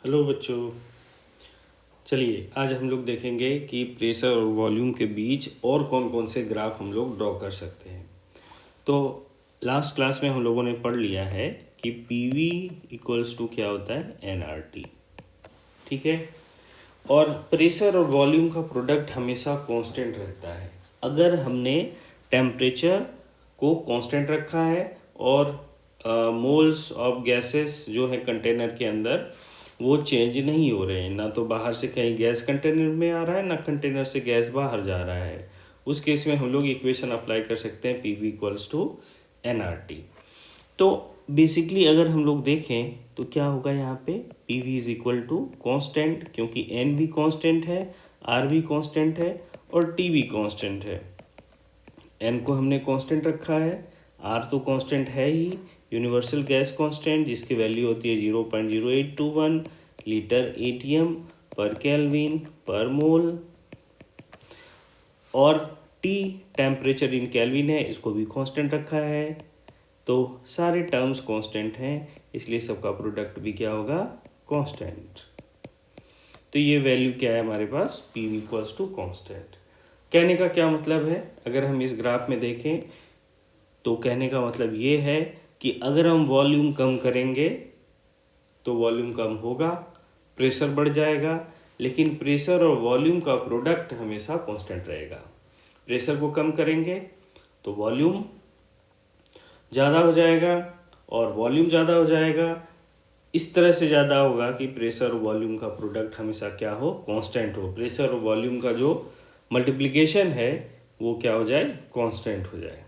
Hello बच्चों। चलिए आज हम लोग देखेंगे कि प्रेशर और वॉल्यूम के बीच और कौन कौन से ग्राफ हम लोग ड्रॉ कर सकते हैं। तो लास्ट क्लास में हम लोगों ने पढ़ लिया है कि पीवी इक्वल्स टू क्या होता है, एनआरटी। ठीक है। और प्रेशर और वॉल्यूम का प्रोडक्ट हमेशा कांस्टेंट रहता है। अगर हमने टेम्परेचर को कांस्टेंट रखा है और मोल्स ऑफ गैसेस जो है कंटेनर के अंदर वो चेंज नहीं हो रहे हैं, ना तो बाहर से कहीं गैस कंटेनर में आ रहा है ना कंटेनर से गैस बाहर जा रहा है, उस केस में हम लोग इक्वेशन अप्लाई कर सकते हैं P V equals to N R T. तो बेसिकली अगर हम लोग देखें तो क्या होगा, यहाँ पे P V is equal to constant, क्योंकि एन भी कॉन्स्टेंट है, आर भी कॉन्स्टेंट है और टी भी कॉन्स्टेंट है। एन को हमने कांस्टेंट रखा है, आर तो कांस्टेंट है ही, यूनिवर्सल गैस कांस्टेंट जिसकी वैल्यू होती है 0.0821 लीटर एटीएम पर केल्विन पर मोल, और टी टेम्परेचर इन केल्विन है, इसको भी कांस्टेंट रखा है। तो सारे टर्म्स कांस्टेंट हैं, इसलिए सबका प्रोडक्ट भी क्या होगा, कांस्टेंट। तो ये वैल्यू क्या है हमारे पास, P V equals to constant. कहने का क्या मतलब है, अगर हम इस ग्राफ में देखें तो कहने का मतलब ये है कि अगर हम वॉल्यूम कम करेंगे तो वॉल्यूम कम होगा, प्रेशर बढ़ जाएगा, लेकिन प्रेशर और वॉल्यूम का प्रोडक्ट हमेशा कांस्टेंट रहेगा। प्रेशर को कम करेंगे तो वॉल्यूम ज़्यादा हो जाएगा और वॉल्यूम ज़्यादा हो जाएगा, इस तरह से ज़्यादा होगा कि प्रेशर और वॉल्यूम का प्रोडक्ट हमेशा क्या हो, कांस्टेंट हो। प्रेशर और वॉल्यूम का जो मल्टीप्लिकेशन है वो क्या हो जाए, कांस्टेंट हो जाए।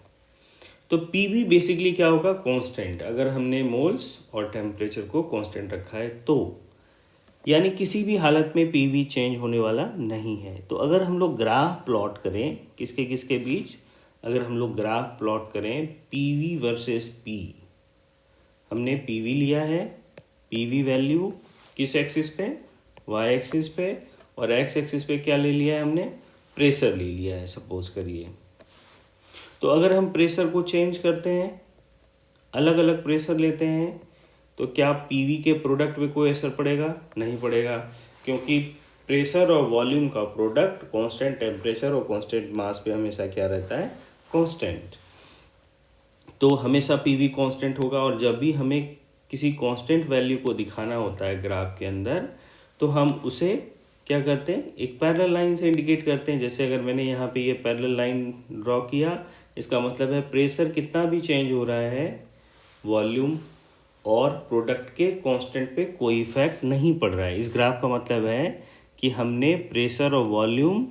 तो पीवी बेसिकली क्या होगा, कांस्टेंट। अगर हमने मोल्स और टेम्परेचर को कांस्टेंट रखा है तो यानी किसी भी हालत में पीवी चेंज होने वाला नहीं है। तो अगर हम लोग ग्राफ प्लॉट करें किसके किसके बीच, अगर हम लोग ग्राफ प्लॉट करें पीवी वर्सेस पी, हमने पीवी लिया है, पीवी वैल्यू किस एक्सिस पे, वाई एक्सिस पे, और एक्स एक्सिस पे क्या ले लिया है हमने, प्रेशर ले लिया है सपोज करिए। तो अगर हम प्रेशर को चेंज करते हैं, अलग अलग प्रेशर लेते हैं, तो क्या पीवी के प्रोडक्ट पे कोई असर पड़ेगा, नहीं पड़ेगा, क्योंकि प्रेशर और वॉल्यूम का प्रोडक्ट कांस्टेंट टेम्परेचर और कांस्टेंट मास पे हमेशा क्या रहता है, कांस्टेंट। तो हमेशा पीवी कांस्टेंट होगा। और जब भी हमें किसी कांस्टेंट वैल्यू को दिखाना होता है ग्राफ के अंदर, तो हम उसे क्या करते हैं, एक पैरेलल लाइन से इंडिकेट करते हैं। जैसे अगर मैंने यहाँ पे ये पैरेलल लाइन ड्रॉ किया, इसका मतलब है प्रेशर कितना भी चेंज हो रहा है, वॉल्यूम और प्रोडक्ट के कांस्टेंट पे कोई इफेक्ट नहीं पड़ रहा है। इस ग्राफ का मतलब है कि हमने प्रेशर और वॉल्यूम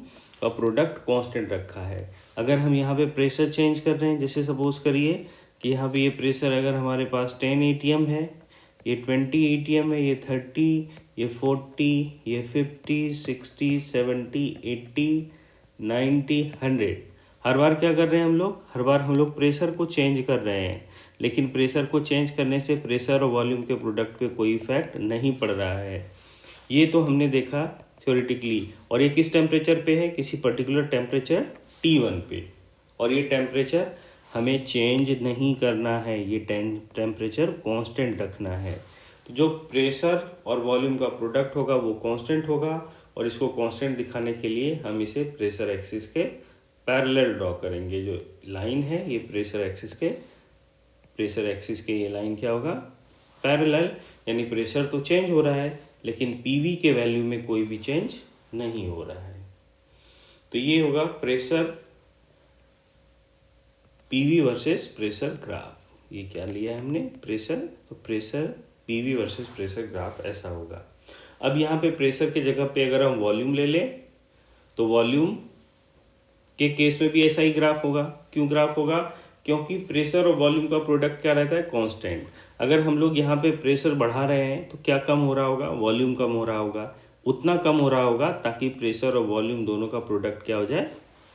का प्रोडक्ट कांस्टेंट रखा है। अगर हम यहाँ पे प्रेशर चेंज कर रहे हैं, जैसे सपोज करिए कि यहाँ पे ये प्रेशर अगर हमारे पास 10 एटीएम है, ये 20 एटीएम है, ये 30, ये 40, ये 50, 60, 70, 80, 90, 100, हर बार क्या कर रहे हैं हम लोग, हर बार हम लोग प्रेशर को चेंज कर रहे हैं, लेकिन प्रेशर को चेंज करने से प्रेशर और वॉल्यूम के प्रोडक्ट पे कोई इफेक्ट नहीं पड़ रहा है। ये तो हमने देखा थ्योरेटिकली। और ये किस टेम्परेचर पे है, किसी पर्टिकुलर टेम्परेचर T1 पे, और ये टेम्परेचर हमें चेंज नहीं करना है, ये टेम्परेचर कांस्टेंट रखना है। तो जो प्रेशर और वॉल्यूम का प्रोडक्ट होगा वो कांस्टेंट होगा, और इसको कांस्टेंट दिखाने के लिए हम इसे प्रेशर एक्सिस के पैरेलल ड्रॉ करेंगे। जो लाइन है ये प्रेशर एक्सिस के ये लाइन क्या होगा, पैरेलल, यानी प्रेशर तो चेंज हो रहा है लेकिन पीवी के वैल्यू में कोई भी चेंज नहीं हो रहा है। तो ये होगा pressure PV versus pressure graph. ये क्या लिया है हमने, प्रेशर, तो pressure PV versus pressure graph ऐसा होगा। अब यहाँ पे प्रेशर के जगह पे अगर हम वॉल्यूम ले लें तो वॉल्यूम के केस में भी ऐसा ही ग्राफ होगा। क्यों ग्राफ होगा, क्योंकि प्रेशर और वॉल्यूम का प्रोडक्ट क्या रहता है, कांस्टेंट। अगर हम लोग यहाँ पे प्रेशर बढ़ा रहे हैं तो क्या कम हो रहा होगा, वॉल्यूम कम हो रहा होगा, उतना कम हो रहा होगा ताकि प्रेशर और वॉल्यूम दोनों का प्रोडक्ट क्या हो जाए,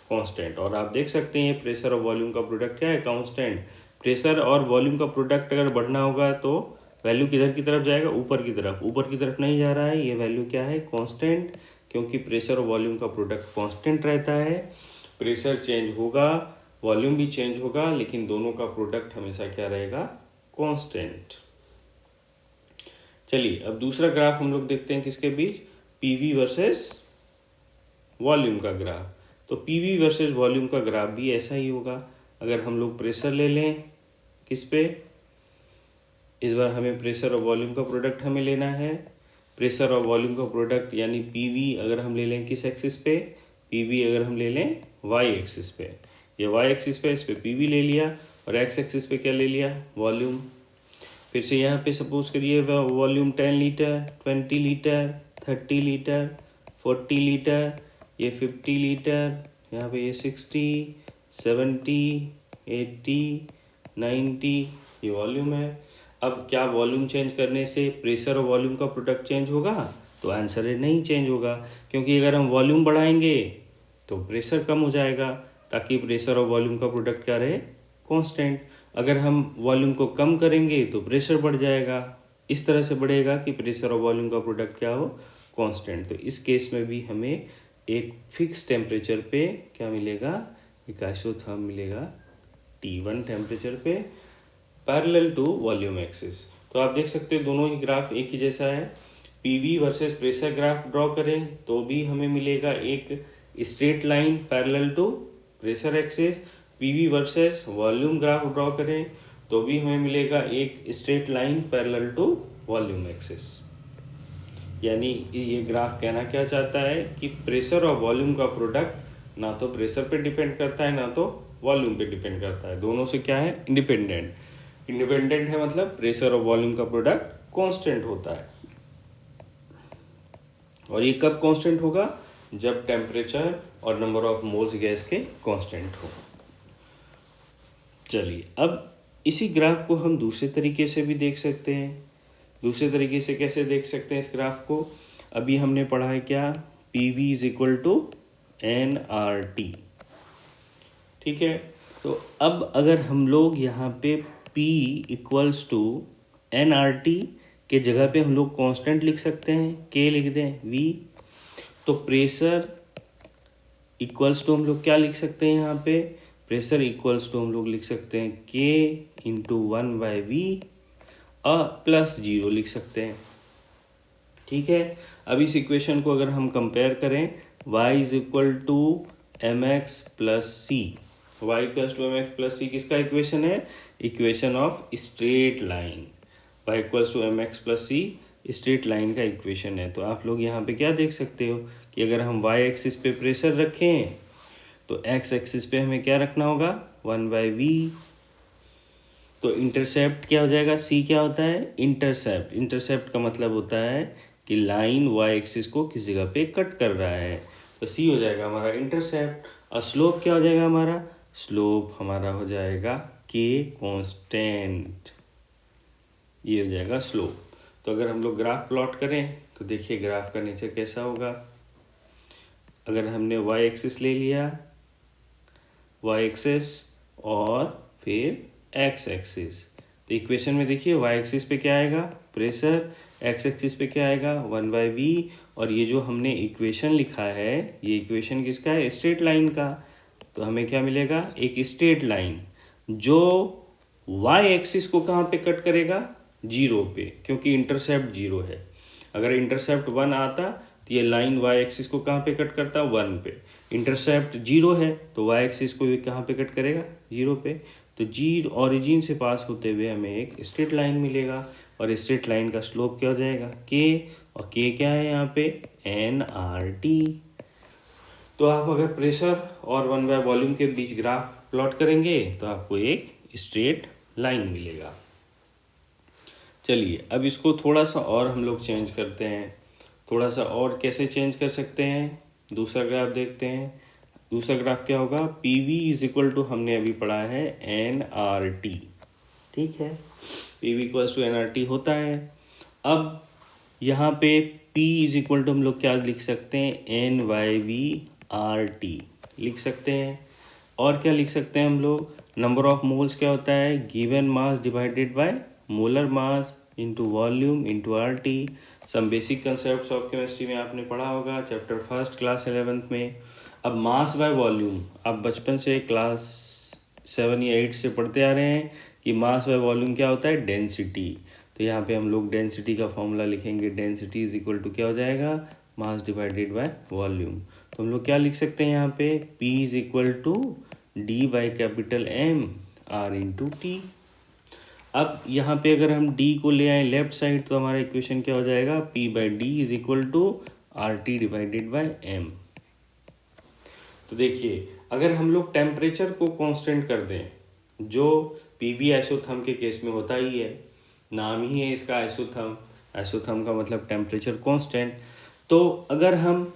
कांस्टेंट। और आप देख सकते हैं प्रेशर और वॉल्यूम का प्रोडक्ट क्या है, कांस्टेंट। प्रेशर और वॉल्यूम का प्रोडक्ट अगर बढ़ना होगा तो वैल्यू किधर की तरफ जाएगा, ऊपर की तरफ। ऊपर की तरफ नहीं जा रहा है, ये वैल्यू क्या है, कांस्टेंट, क्योंकि प्रेशर और वॉल्यूम का प्रोडक्ट कांस्टेंट रहता है। प्रेशर चेंज होगा, वॉल्यूम भी चेंज होगा, लेकिन दोनों का प्रोडक्ट हमेशा क्या रहेगा, कांस्टेंट। चलिए अब दूसरा ग्राफ हम लोग देखते हैं किसके बीच, पीवी वर्सेस वॉल्यूम का ग्राफ। तो पीवी वर्सेस वॉल्यूम का ग्राफ भी ऐसा ही होगा। अगर हम लोग प्रेशर ले लें किस पे, इस बार हमें प्रेशर और वॉल्यूम का प्रोडक्ट हमें लेना है। प्रेशर और वॉल्यूम का प्रोडक्ट यानी पीवी अगर हम ले लें किस एक्सिस पे, पीवी अगर हम ले लें वाई एक्सिस पे, ये वाई एक्सिस पे इस पे पीवी ले लिया और एक्स एक्सिस पे क्या ले लिया, वॉल्यूम। फिर से यहाँ पे सपोज करिए volume 10 litre, 20 litre, 30 litre, 40 litre, ये 50 लीटर, यहाँ पे ये 60, 70, 80, 90, ये वॉल्यूम है। अब क्या वॉल्यूम चेंज करने से प्रेशर और वॉल्यूम का प्रोडक्ट चेंज होगा, तो आंसर है नहीं चेंज होगा, क्योंकि अगर हम वॉल्यूम बढ़ाएंगे तो प्रेशर कम हो जाएगा, ताकि प्रेशर और वॉल्यूम का प्रोडक्ट क्या रहे, कांस्टेंट। अगर हम वॉल्यूम को कम करेंगे तो प्रेशर बढ़ जाएगा, इस तरह से बढ़ेगा कि प्रेशर और वॉल्यूम का प्रोडक्ट क्या हो, कांस्टेंट। तो इस केस में भी हमें एक फिक्स टेम्परेचर पे क्या मिलेगा, एक आइसोथर्म मिलेगा T1 टेम्परेचर पे पैरेलल टू वॉल्यूम एक्सिस। तो आप देख सकते हो दोनों ही ग्राफ एक ही जैसा है। PV versus pressure graph draw करें तो भी हमें मिलेगा एक straight line parallel to pressure axis. PV versus volume graph draw करें तो भी हमें मिलेगा एक straight line parallel to volume axis. यानी ये ग्राफ कहना क्या चाहता है कि प्रेशर और वॉल्यूम का प्रोडक्ट ना तो प्रेशर पे डिपेंड करता है ना तो वॉल्यूम पे डिपेंड करता है, दोनों से क्या है, इंडिपेंडेंट। इंडिपेंडेंट है मतलब प्रेशर और वॉल्यूम का प्रोडक्ट कांस्टेंट होता है। और ये कब कांस्टेंट होगा, जब टेम्परेचर और नंबर ऑफ मोल्स गैस के कांस्टेंट हो। चलिए अब इसी ग्राफ को हम दूसरे तरीके से भी देख सकते हैं। दूसरे तरीके से कैसे देख सकते हैं इस ग्राफ को, अभी हमने पढ़ा है क्या, P is equal to N R T, ठीक है। तो अब अगर हम लोग यहाँ पे P equals to N R T के जगह पे हम लोग कांस्टेंट लिख सकते हैं, K लिख दें V। तो प्रेशर इक्वल्स टू हम लोग क्या लिख सकते हैं, यहाँ पे प्रेशर इक्वल्स टू हम लोग लिख सकते हैं K इंटू 1/V प्लस 0 लिख सकते हैं, ठीक है। अब इस इक्वेशन को अगर हम कंपेयर करें, y is equal to M X plus C, Y equals to M X plus C किसका इक्वेशन है, equation of straight line. y equals to M X plus C straight line का equation है। तो आप लोग यहाँ पे क्या देख सकते हो कि अगर हम y एक्सिस पे प्रेशर रखें तो x एक्सिस पे हमें क्या रखना होगा, 1/v। तो इंटरसेप्ट क्या हो जाएगा, c क्या होता है, इंटरसेप्ट। इंटरसेप्ट का मतलब होता है कि लाइन y एक्सिस को किस जगह पे कट कर रहा है, तो c हो जाएगा हमारा इंटरसेप्ट। और स्लोप क्या हो जाएगा हमारा, स्लोप हमारा हो जाएगा k कांस्टेंट, ये हो जाएगा स्लोप। तो अगर हम लोग ग्राफ प्लॉट करें तो देखिए ग्राफ का नेचर कैसा होगा। अगर हमने y एक्सिस ले लिया, y एक्सिस और फिर x एक्सिस, तो इक्वेशन में देखिए y एक्सिस पे क्या आएगा, प्रेशर, x एक्सिस पे क्या आएगा, 1/v। और ये जो हमने इक्वेशन लिखा है ये इक्वेशन किसका है, स्ट्रेट लाइन का। तो हमें क्या मिलेगा, एक स्ट्रेट लाइन जो y एक्सिस को कहाँ पे कट करेगा, 0 पे, क्योंकि इंटरसेप्ट 0 है। अगर इंटरसेप्ट 1 आता तो ये लाइन y एक्सिस को कहाँ पे कट करता, 1 पे। इंटरसेप्ट 0 है तो y एक्सिस को ये कहाँ पे कट करेगा, 0 पे। तो जी ओरिजिन से पास होते हुए हमें एक स्ट्रेट लाइन मिलेगा और स्ट्रेट लाइन का स्लोप क्या हो जाएगा, k, और k क्या है यहाँ पे, एन आर टी। तो आप अगर प्रेशर और 1/, वॉल्यूम के बीच ग्राफ प्लॉट करेंगे तो आपको एक स्ट्रेट लाइन मिलेगा। चलिए अब इसको थोड़ा सा और हम लोग चेंज करते हैं। थोड़ा सा और कैसे चेंज कर सकते हैं, दूसरा ग्राफ देखते हैं। दूसरा ग्राफ क्या होगा, P V is equal to, हमने अभी पढ़ा है एन आर टी, ठीक है। P V equals to N R T होता है। अब यहाँ पे P इज इक्वल टू हम लोग क्या लिख सकते हैं, NYV/RT लिख सकते हैं। और क्या लिख सकते हैं हम लोग, नंबर ऑफ मोल्स क्या होता है, given mass divided by molar mass into volume into RT। Some basic concept of chemistry में आपने पढ़ा होगा, चैप्टर 1 क्लास 11 में। अब मास बाय वॉल्यूम आप बचपन से क्लास 7 या 8 से पढ़ते आ रहे हैं कि मास बाय वॉल्यूम क्या होता है, डेंसिटी। तो यहाँ पे हम लोग डेंसिटी का फॉर्मूला लिखेंगे, डेंसिटी इज इक्वल टू क्या हो जाएगा, मास डिवाइडेड बाय वॉल्यूम। तो हम लोग क्या लिख सकते हैं यहाँ पे, P is equal to D by capital M R into T. अब यहाँ पे अगर हम d को ले आए लेफ्ट साइड तो हमारा इक्वेशन क्या हो जाएगा, P by D is equal to RT divided by M। तो देखिए अगर हम लोग टेम्परेचर को कांस्टेंट कर दें, जो पीवी आइसोथर्म के केस में होता ही है, नाम ही है इसका आइसोथर्म, आइसोथर्म का मतलब टेम्परेचर कांस्टेंट। तो अगर हम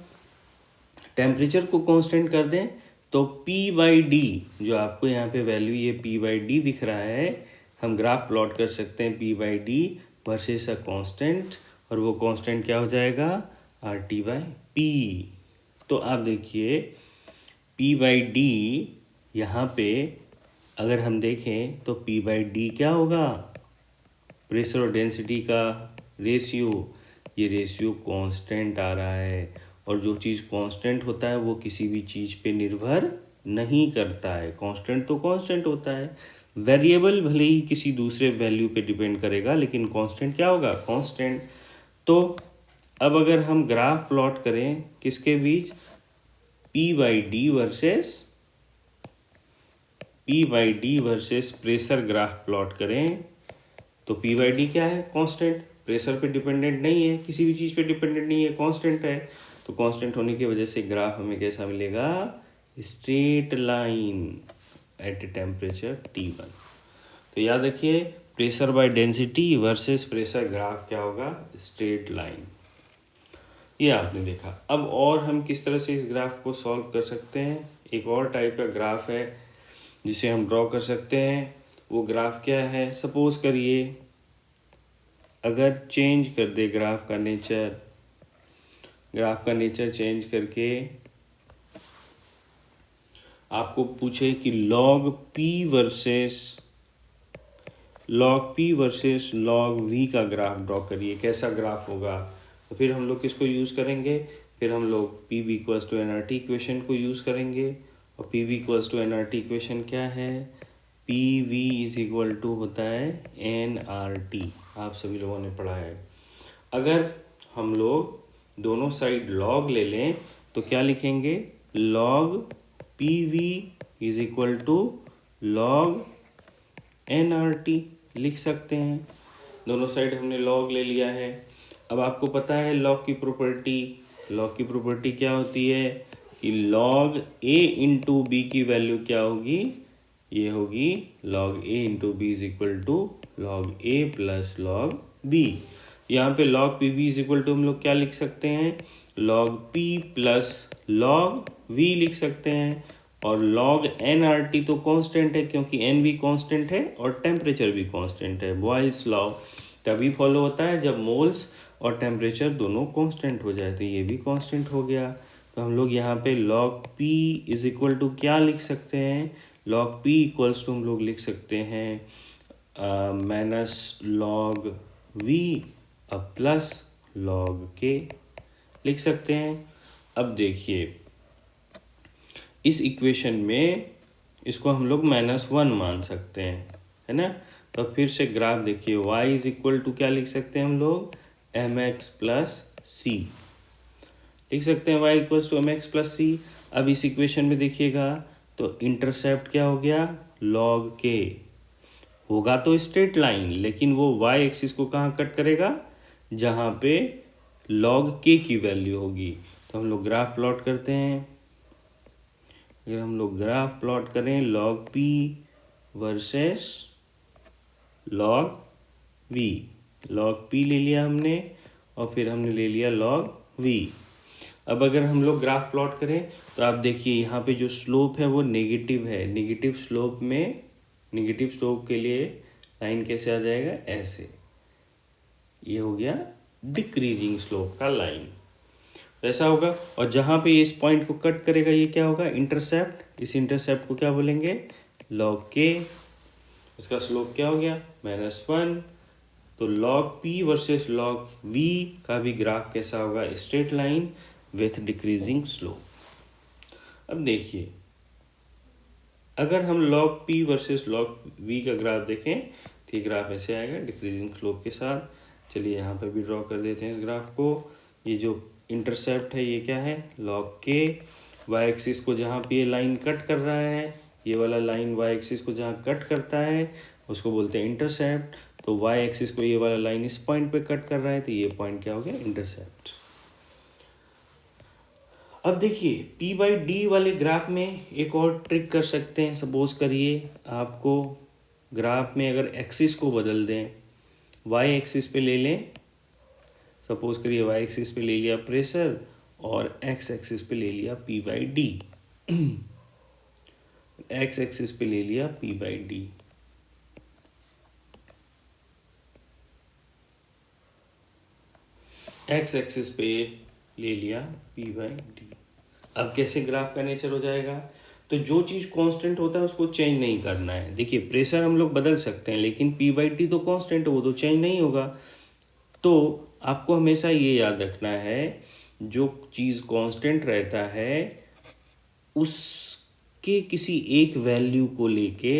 टेम्परेचर को कांस्टेंट कर दें तो P बाई डी, जो आपको यहाँ पे वैल्यू ये P बाई डी दिख रहा है, हम ग्राफ प्लॉट कर सकते हैं P by D versus a constant, और वो कांस्टेंट क्या हो जाएगा, RT बाई P। तो आप देखिए P बाई डी यहाँ पे अगर हम देखें तो P बाई डी क्या होगा, प्रेशर और डेंसिटी का रेशियो, ये रेशियो कांस्टेंट आ रहा है, और जो चीज़ कांस्टेंट होता है वो किसी भी चीज़ पे निर्भर नहीं करता है। कांस्टेंट तो कांस्टेंट होता है, वेरिएबल भले ही किसी दूसरे वैल्यू पे डिपेंड करेगा, लेकिन कांस्टेंट क्या होगा, कांस्टेंट। तो अब अगर हम ग्राफ प्लॉट करें किसके बीच, P by D versus pressure graph plot करें, तो P बाई डी क्या है, कांस्टेंट, प्रेशर पे डिपेंडेंट नहीं है, किसी भी चीज़ पे डिपेंडेंट नहीं है, कांस्टेंट है। तो कांस्टेंट होने की वजह से ग्राफ हमें कैसा मिलेगा, straight line at temperature T1। तो याद रखिए pressure by density versus pressure graph क्या होगा, स्ट्रेट लाइन। ये आपने देखा। अब और हम किस तरह से इस ग्राफ को सॉल्व कर सकते हैं, एक और टाइप का ग्राफ है जिसे हम ड्रॉ कर सकते हैं। वो ग्राफ क्या है, सपोज करिए अगर चेंज कर दे ग्राफ का नेचर चेंज करके आपको पूछे कि log P versus log V का ग्राफ ड्रॉ करिए, कैसा ग्राफ होगा। तो फिर हम लोग किसको यूज़ करेंगे, फिर हम लोग PV equals to NRT equation को यूज़ करेंगे। और PV equals to NRT equation क्या है, PV इज इक्वल टू होता है NRT, आप सभी लोगों ने पढ़ा है। अगर हम लोग दोनों साइड log ले लें तो क्या लिखेंगे, log PV is equal to log NRT लिख सकते हैं। दोनों साइड हमने log ले लिया है। अब आपको पता है log की प्रॉपर्टी क्या होती है कि log A इंटू बी की वैल्यू क्या होगी, ये होगी log A into B is equal to log A plus log B। यहाँ पे log PV is equal to हम लोग क्या लिख सकते हैं, log P plus log V लिख सकते हैं। और log NRT तो कांस्टेंट है क्योंकि N भी कांस्टेंट है और टेम्परेचर भी कांस्टेंट है। बॉयल्स लॉ तभी फॉलो होता है जब मोल्स और टेम्परेचर दोनों कांस्टेंट हो जाए, तो ये भी कांस्टेंट हो गया। तो हम लोग यहाँ पे log P is equal to क्या लिख सकते हैं, log P इक्वल्स टू हम लोग लिख सकते हैं माइनस log V अब प्लस log K लिख सकते हैं। अब देखिए इस इक्वेशन में इसको हम लोग -1 मान सकते हैं, है ना। तो फिर से ग्राफ देखिए, y इज इक्वल टू क्या लिख सकते हैं हम लोग, mx प्लस सी लिख सकते हैं, y equals to mx plus C. अब इस इक्वेशन में देखिएगा तो इंटरसेप्ट क्या हो गया, log k होगा तो स्ट्रेट लाइन, लेकिन वो y एक्सिस को कहाँ कट करेगा, जहाँ पे log k की वैल्यू होगी। तो हम लोग ग्राफ प्लॉट करते हैं। अगर हम लोग ग्राफ प्लॉट करें log P versus log V, log P ले लिया हमने और फिर हमने ले लिया log V। अब अगर हम लोग ग्राफ प्लॉट करें तो आप देखिए यहाँ पे जो स्लोप है वो नेगेटिव है। नेगेटिव स्लोप के लिए लाइन कैसे आ जाएगा, ऐसे, ये हो गया डिक्रीजिंग स्लोप का लाइन, ऐसा होगा। और जहाँ पे ये इस पॉइंट को कट करेगा ये क्या होगा, इंटरसेप्ट। इस इंटरसेप्ट को क्या बोलेंगे, log k। इसका स्लोप क्या हो गया, -1। तो log P versus log V का भी ग्राफ कैसा होगा, straight line with decreasing slope. अब देखिए अगर हम log P versus log V का ग्राफ देखें तो ये ग्राफ ऐसे आएगा डिक्रीजिंग स्लोप के साथ। चलिए यहाँ पे भी ड्रॉ कर देते हैं इस ग्राफ को। ये जो इंटरसेप्ट है ये क्या है, log k। वाई एक्सिस को जहाँ पे ये लाइन कट कर रहा है, ये वाला लाइन वाई एक्सिस को जहाँ कट करता है उसको बोलते हैं इंटरसेप्ट। तो वाई एक्सिस को ये वाला लाइन इस पॉइंट पे कट कर रहा है, तो ये पॉइंट क्या हो गया, इंटरसेप्ट। अब देखिए p/d वाले ग्राफ में एक और ट्रिक कर सकते हैं। सपोज करिए आपको ग्राफ में अगर एक्सिस को बदल दें, वाई एक्सिस पे ले लें, सपोज करिए वाई एक्सिस पे ले लिया प्रेशर और एक्स एक्सिस पे ले लिया p/d। एक्स एक्सिस पे ले लिया p/d। एक्स एक्सिस पे ले लिया p/d। अब कैसे ग्राफ का नेचर हो जाएगा, तो जो चीज़ कांस्टेंट होता है उसको चेंज नहीं करना है। देखिए प्रेशर हम लोग बदल सकते हैं लेकिन p/d तो कांस्टेंट है, वो तो चेंज नहीं होगा। तो आपको हमेशा ये याद रखना है, जो चीज़ कांस्टेंट रहता है उसके किसी एक वैल्यू को लेके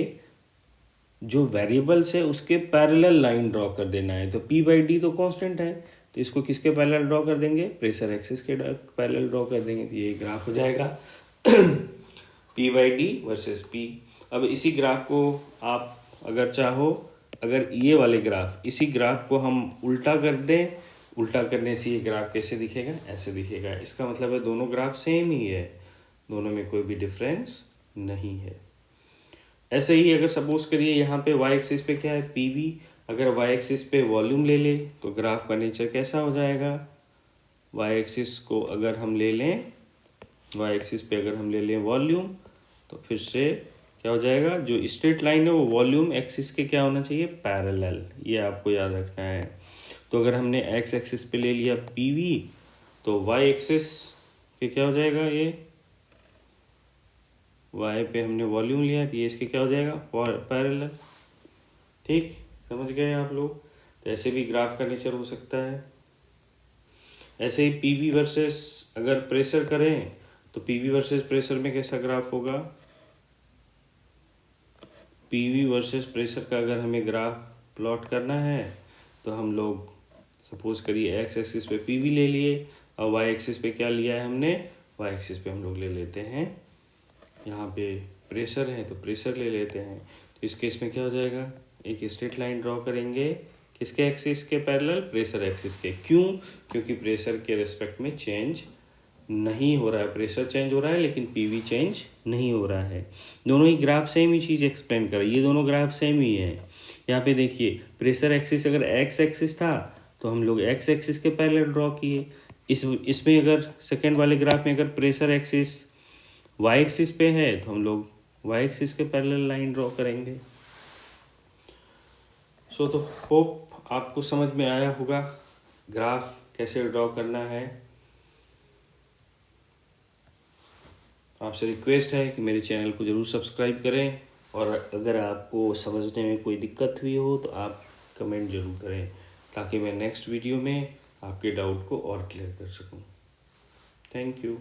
जो वेरिएबल्स है उसके पैरेलल लाइन ड्रॉ कर देना है। तो p/d तो कांस्टेंट है, तो इसको किसके पैरेलल ड्रॉ कर देंगे, प्रेशर एक्सिस के पैरेलल ड्रॉ कर देंगे। तो ये ग्राफ हो जाएगा p/d वर्सेस p। अब इसी ग्राफ को आप अगर चाहो, अगर ये वाले ग्राफ, इसी ग्राफ को हम उल्टा कर दें, उल्टा करने से ये ग्राफ कैसे दिखेगा, ऐसे दिखेगा। इसका मतलब है दोनों ग्राफ सेम ही है, दोनों में कोई भी डिफरेंस नहीं है। ऐसे ही अगर सपोज करिए यहाँ पे वाई एक्सिस पे क्या है, pv। अगर वाई एक्सिस पे वॉल्यूम ले ले तो ग्राफ का नेचर कैसा हो जाएगा, वाई एक्सिस को अगर हम ले लें, वाई एक्सिस पे अगर हम ले लें वॉल्यूम, तो फिर से क्या हो जाएगा, जो स्ट्रेट लाइन है वो वॉल्यूम एक्सिस के क्या होना चाहिए, पैरेलल। ये आपको याद रखना है। तो अगर हमने एक्स एक्सिस पे ले लिया pv, तो वाई एक्सिस के क्या हो जाएगा, ये वाई पे हमने वॉल्यूम लिया, ये इसके क्या हो जाएगा, पैरेलल। ठीक, समझ गए आप लोग। तो ऐसे भी ग्राफ का नेचर हो सकता है। ऐसे ही pv वर्सेस अगर प्रेशर करें तो pv वर्सेस प्रेशर में कैसा ग्राफ होगा, pv वर्सेस प्रेशर का अगर हमें ग्राफ प्लॉट करना है तो हम लोग सपोज करिए एक्स एक्सिस पे pv ले लिए और वाई एक्सिस पे क्या लिया है हमने, वाई एक्सिस पे हम लोग ले लेते हैं, यहाँ पे प्रेशर है तो प्रेशर ले लेते हैं। तो इस केस में क्या हो जाएगा, एक स्ट्रेट लाइन ड्रॉ करेंगे किसके एक्सिस के पैरेलल, प्रेशर एक्सिस के। क्यों, क्योंकि प्रेशर के रिस्पेक्ट में चेंज नहीं हो रहा है, प्रेशर चेंज हो रहा है लेकिन पीवी चेंज नहीं हो रहा है। दोनों ही ग्राफ सेम ही चीज़ एक्सप्लेन कर, ये दोनों ग्राफ सेम ही है। यहाँ पे देखिए प्रेशर एक्सिस अगर एक्स एक्सिस था तो हम लोग एक्स एक्सिस के पैरेलल ड्रॉ किए। इसमें अगर सेकेंड वाले ग्राफ में अगर प्रेशर एक्सिस वाई एक्सिस पे है तो हम लोग वाई एक्सिस के पैरेलल लाइन ड्रॉ करेंगे। तो होप आपको समझ में आया होगा ग्राफ कैसे ड्रॉ करना है। आपसे रिक्वेस्ट है कि मेरे चैनल को ज़रूर सब्सक्राइब करें, और अगर आपको समझने में कोई दिक्कत हुई हो तो आप कमेंट ज़रूर करें, ताकि मैं नेक्स्ट वीडियो में आपके डाउट को और क्लियर कर सकूं। Thank you.